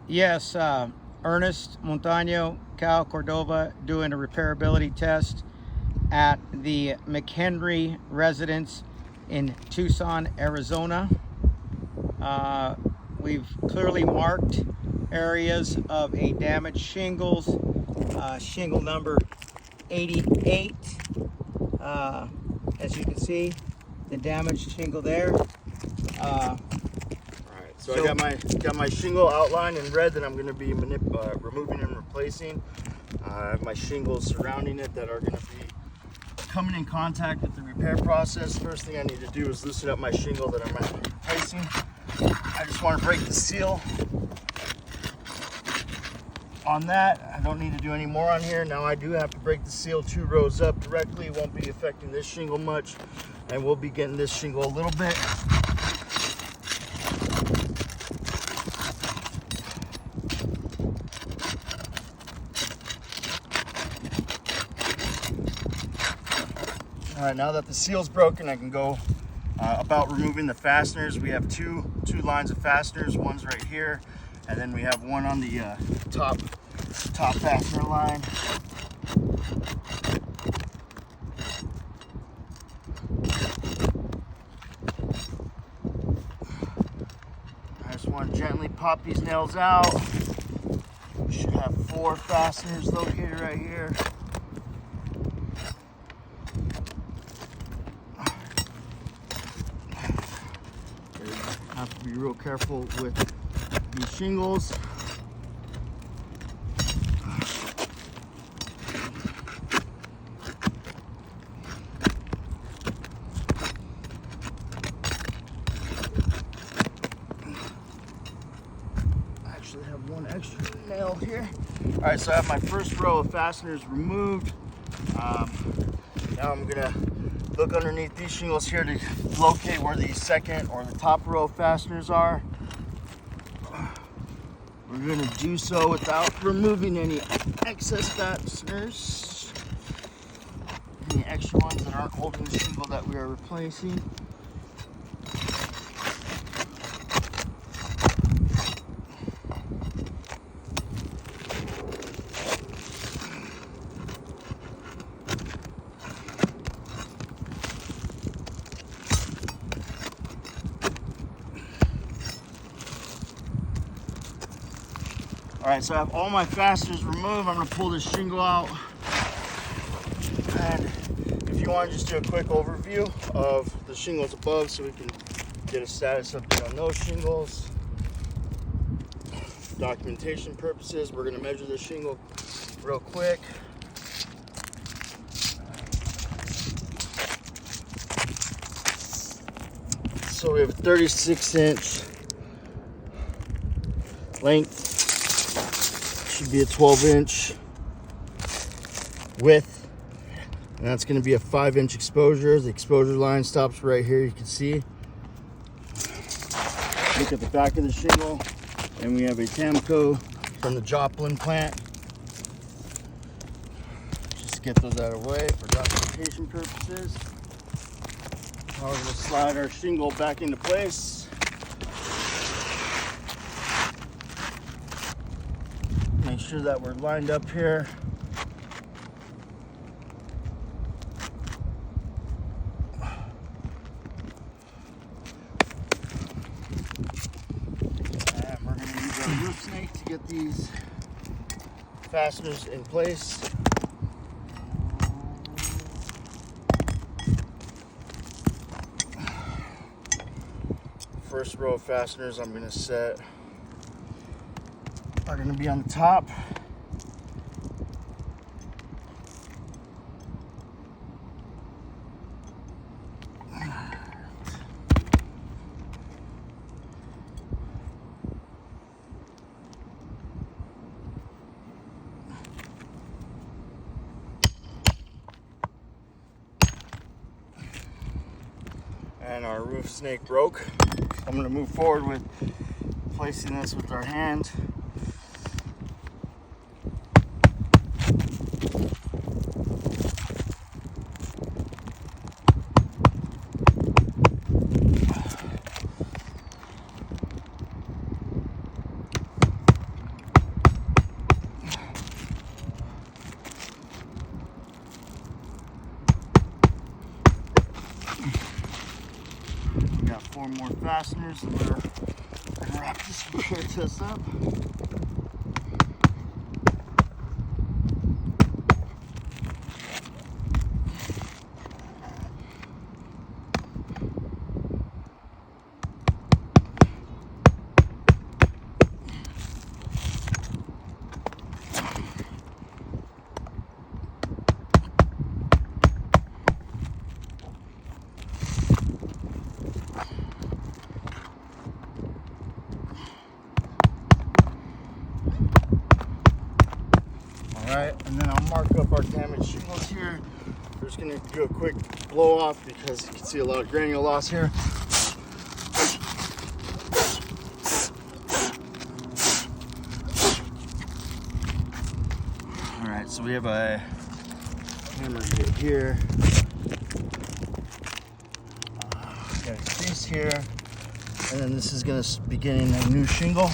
Yes, Ernest Montano, Cal Cordova, doing a repairability test at the McHenry residence in Tucson, Arizona. We've clearly marked areas of a damaged shingles, shingle number 88. As you can see, the damaged shingle there. So I got my shingle outlined in red that I'm going to be removing and replacing. I have my shingles surrounding it that are going to be coming in contact with the repair process. First thing I need to do is loosen up my shingle that I'm replacing. I just want to break the seal on that. I don't need to do any more on here. Now I do have to break the seal 2 rows up directly. It won't be affecting this shingle much, and we'll be getting this shingle a little bit. All right, now that the seal's broken, I can go about removing the fasteners. We have two lines of fasteners. One's right here, and then we have one on the top fastener line. I just want to gently pop these nails out. We should have 4 fasteners located right here. Have to be real careful with these shingles. I actually have one extra nail here. All right, so I have my first row of fasteners removed. Now I'm gonna look underneath these shingles here to locate where the second or the top row of fasteners are. We're gonna do so without removing any excess fasteners, any extra ones that aren't holding the shingle that we are replacing. All right, so I have all my fasteners removed. I'm gonna pull this shingle out. And if you want to just do a quick overview of the shingles above so we can get a status update on those shingles. For documentation purposes, we're gonna measure the shingle real quick. So we have a 36-inch length. Should be a 12-inch width, and that's going to be a 5-inch exposure. The exposure line stops right here, you can see. Look at the back of the shingle, and we have a Tamco from the Joplin plant. Just get those out of the way for documentation purposes. Now we're going to slide our shingle back into place. Make sure that we're lined up here. And we're going to use our roof snake to get these fasteners in place. First row of fasteners I'm going to set are going to be on the top. And our roof snake broke. I'm going to move forward with placing this with our hand. 4 more fasteners, and we're gonna wrap this repair test up. Alright, and then I'll mark up our damaged shingles here. We're just gonna do a quick blow off because you can see a lot of granule loss here. Alright, so we have a hammer hit here. Got a crease here. And then this is gonna begin a new shingle.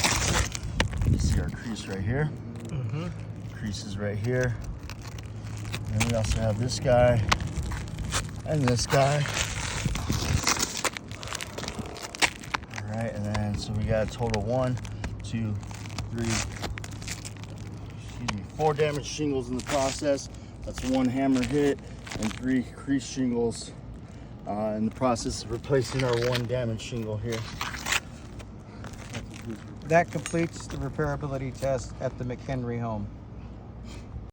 You can see our crease right here. Creases right here. And we also have this guy and this guy. All right, and then so we got a total 1, 2, 3, 4 damaged shingles in the process. That's 1 hammer hit and 3 crease shingles in the process of replacing our 1 damaged shingle here. That completes the repairability test at the McHenry home.